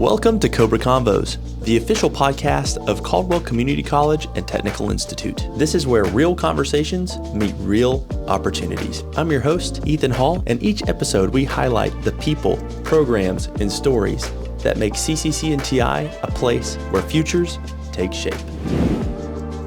Welcome to Cobra Convos, the official podcast of Caldwell Community College and Technical Institute. This is where real conversations meet real opportunities. I'm your host, Ethan Hall, and each episode we highlight the people, programs, and stories that make CCC&TI a place where futures take shape.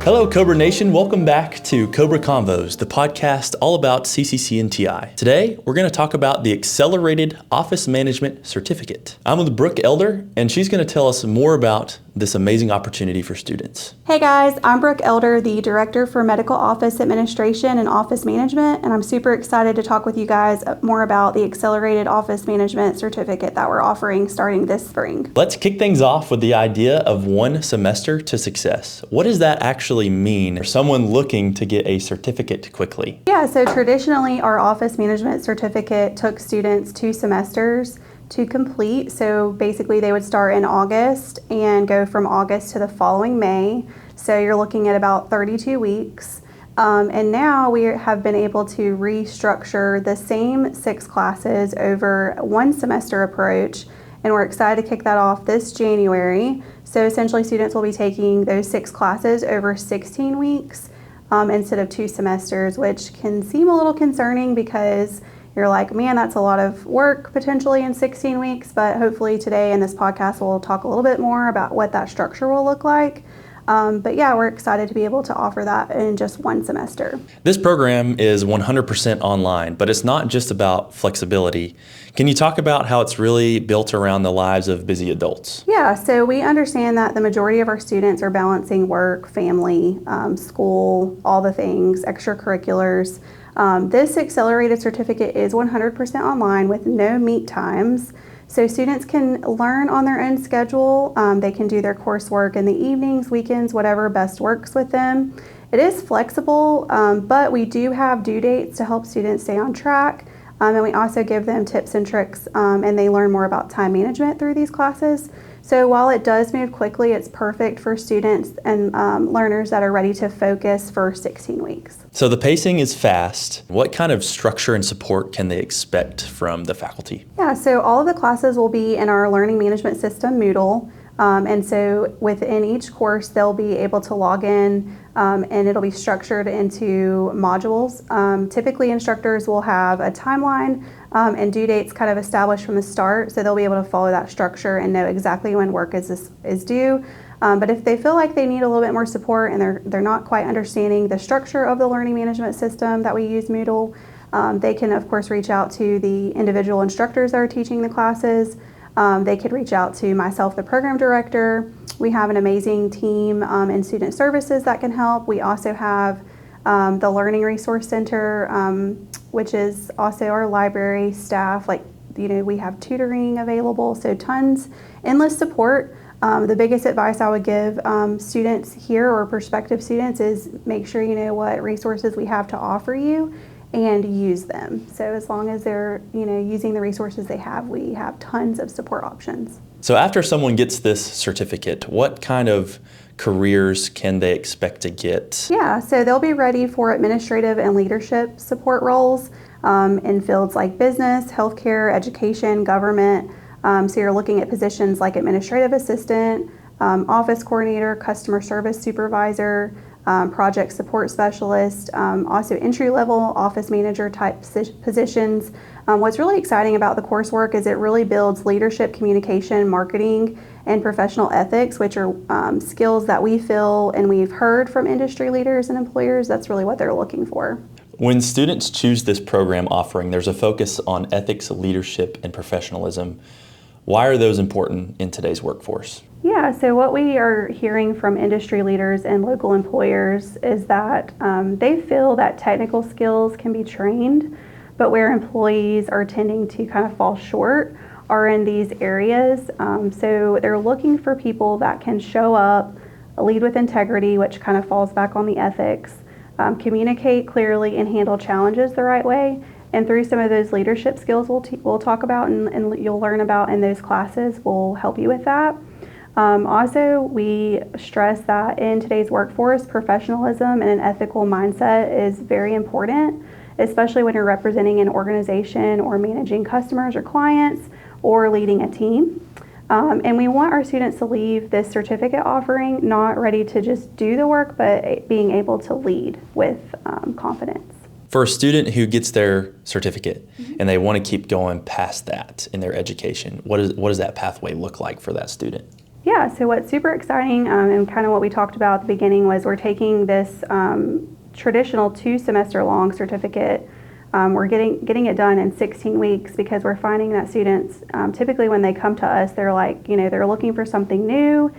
Hello, Cobra Nation. Welcome back to Cobra Convos, the podcast all about CCC&TI. Today, we're going to talk about the Accelerated Office Management Certificate. I'm with Brooke Elder, and she's going to tell us more about this amazing opportunity for students. Hey guys, I'm Brooke Elder, the Director for Medical Office Administration and Office Management, and I'm super excited to talk with you guys more about the Accelerated Office Management Certificate that we're offering starting this spring. Let's kick things off with the idea of one semester to success. What does that actually mean for someone looking to get a certificate quickly? Yeah, so traditionally our Office Management Certificate took students 2 semesters to complete. So basically they would start in August and go from August to the following May. So you're looking at about 32 weeks. And now we have been able to restructure the same 6 classes over one semester approach. And we're excited to kick that off this January. So essentially students will be taking those 6 classes over 16 weeks instead of 2 semesters, which can seem a little concerning because you're like, man, that's a lot of work potentially in 16 weeks, but hopefully today in this podcast we'll talk a little bit more about what that structure will look like. But yeah, we're excited to be able to offer that in just one semester. This program is 100% online, but it's not just about flexibility. Can you talk about how it's really built around the lives of busy adults? Yeah, so we understand that the majority of our students are balancing work, family, school, all the things, extracurriculars. This accelerated certificate is 100% online with no meet times. So students can learn on their own schedule. They can do their coursework in the evenings, weekends, whatever best works with them. It is flexible, but we do have due dates to help students stay on track. And we also give them tips and tricks, and they learn more about time management through these classes. So while it does move quickly, it's perfect for students and learners that are ready to focus for 16 weeks. So the pacing is fast. What kind of structure and support can they expect from the faculty? Yeah, so all of the classes will be in our learning management system, Moodle. And so within each course, they'll be able to log in and it'll be structured into modules. Typically, instructors will have a timeline and due dates kind of established from the start, so they'll be able to follow that structure and know exactly when work is due. But if they feel like they need a little bit more support and they're not quite understanding the structure of the learning management system that we use, Moodle, they can, of course, reach out to the individual instructors that are teaching the classes. They could reach out to myself, the program director. We have an amazing team in student services that can help. We also have the Learning Resource Center, which is also our library staff. We have tutoring available, so endless support. The biggest advice I would give students here or prospective students is make sure you know what resources we have to offer you and use them. So as long as they're using the resources they have, we have tons of support options. So after someone gets this certificate, what kind of careers can they expect to get? Yeah, so they'll be ready for administrative and leadership support roles in fields like business, healthcare, education, government. So you're looking at positions like administrative assistant, office coordinator, customer service supervisor, project support specialist, also entry-level office manager type positions. What's really exciting about the coursework is it really builds leadership, communication, marketing, and professional ethics, which are skills that we feel and we've heard from industry leaders and employers. That's really what they're looking for. When students choose this program offering, there's a focus on ethics, leadership, and professionalism. Why are those important in today's workforce? Yeah, so what we are hearing from industry leaders and local employers is that they feel that technical skills can be trained, but where employees are tending to kind of fall short are in these areas. So they're looking for people that can show up, lead with integrity, which kind of falls back on the ethics, communicate clearly and handle challenges the right way. And through some of those leadership skills we'll talk about and you'll learn about in those classes will help you with that. Also, we stress that in today's workforce, professionalism and an ethical mindset is very important, especially when you're representing an organization or managing customers or clients or leading a team. And we want our students to leave this certificate offering not ready to just do the work, but being able to lead with confidence. For a student who gets their certificate and they want to keep going past that in their education, what does that pathway look like for that student? Yeah, so what's super exciting and kind of what we talked about at the beginning was we're taking this traditional 2-semester long certificate. We're getting it done in 16 weeks because we're finding that students, typically when they come to us, they're like, they're looking for something new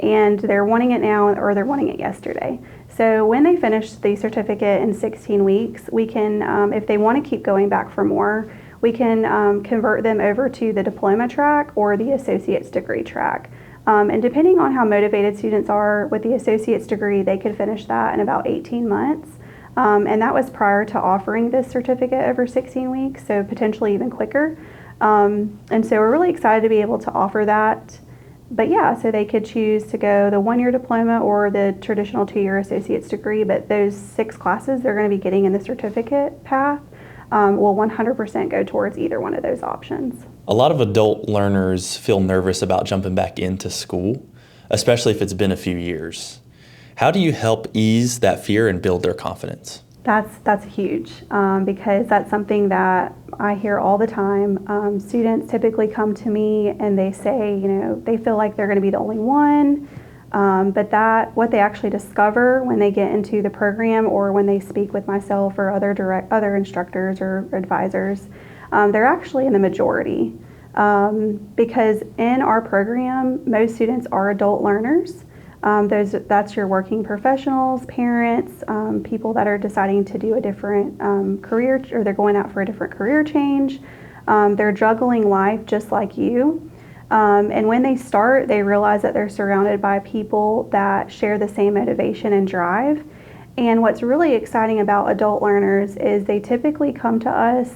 and they're wanting it now or they're wanting it yesterday. So when they finish the certificate in 16 weeks, we can, if they want to keep going back for more, we can convert them over to the diploma track or the associate's degree track. And depending on how motivated students are with the associate's degree, they could finish that in about 18 months. And that was prior to offering this certificate over 16 weeks, so potentially even quicker. And so we're really excited to be able to offer that. But yeah, so they could choose to go the 1-year diploma or the traditional 2-year associate's degree, but those 6 classes they're going to be getting in the certificate path will 100% go towards either one of those options. A lot of adult learners feel nervous about jumping back into school, especially if it's been a few years. How do you help ease that fear and build their confidence? That's huge because that's something that I hear all the time. Students typically come to me and they say, they feel like they're going to be the only one, but what they actually discover when they get into the program or when they speak with myself or other instructors or advisors, they're actually in the majority because in our program, most students are adult learners. That's your working professionals, parents, people that are deciding to do a different career, or they're going out for a different career change. They're juggling life just like you. And when they start, they realize that they're surrounded by people that share the same motivation and drive. And what's really exciting about adult learners is they typically come to us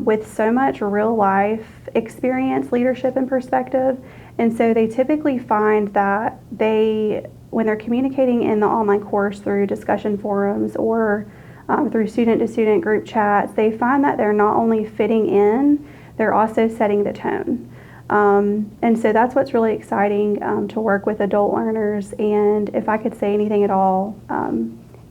with so much real life experience, leadership, and perspective. And so they typically find that when they're communicating in the online course through discussion forums or through student-to-student group chats, they find that they're not only fitting in, they're also setting the tone. And so that's what's really exciting to work with adult learners. And if I could say anything at all,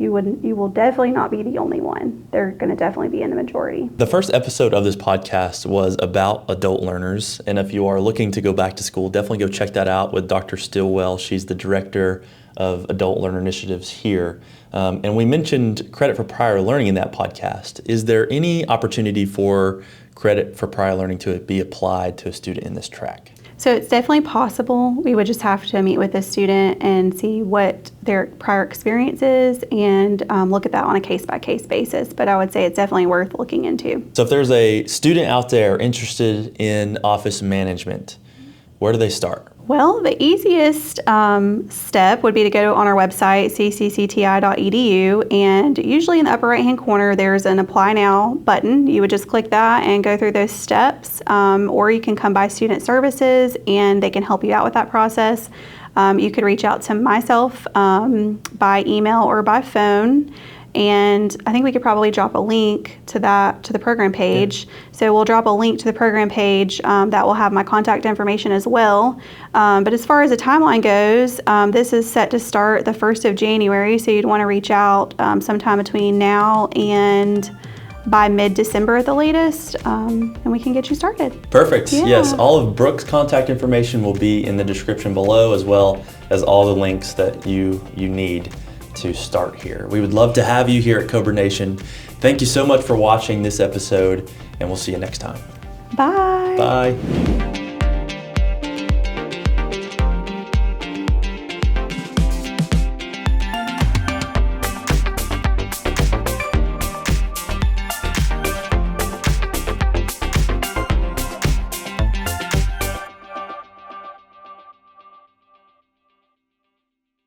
you will definitely not be the only one. They're going to definitely be in the majority. The first episode of this podcast was about adult learners, and if you are looking to go back to school, definitely go check that out with Dr. Stillwell. She's the director of adult learner initiatives here. And we mentioned credit for prior learning in that podcast. Is there any opportunity for credit for prior learning to be applied to a student in this track? So it's definitely possible. We would just have to meet with the student and see what their prior experience is and look at that on a case-by-case basis. But I would say it's definitely worth looking into. So if there's a student out there interested in office management, where do they start? Well, the easiest step would be to go on our website, cccti.edu, and usually in the upper right-hand corner, there's an Apply Now button. You would just click that and go through those steps, or you can come by Student Services, and they can help you out with that process. You could reach out to myself by email or by phone. And I think we could probably drop a link to the program page. Yeah. So we'll drop a link to the program page that will have my contact information as well. But as far as the timeline goes, this is set to start the 1st of January. So you'd want to reach out sometime between now and by mid-December at the latest, and we can get you started. Perfect. Yeah. Yes, all of Brooke's contact information will be in the description below, as well as all the links that you need to start here. We would love to have you here at Cobra Nation. Thank you so much for watching this episode, and we'll see you next time. Bye. Bye.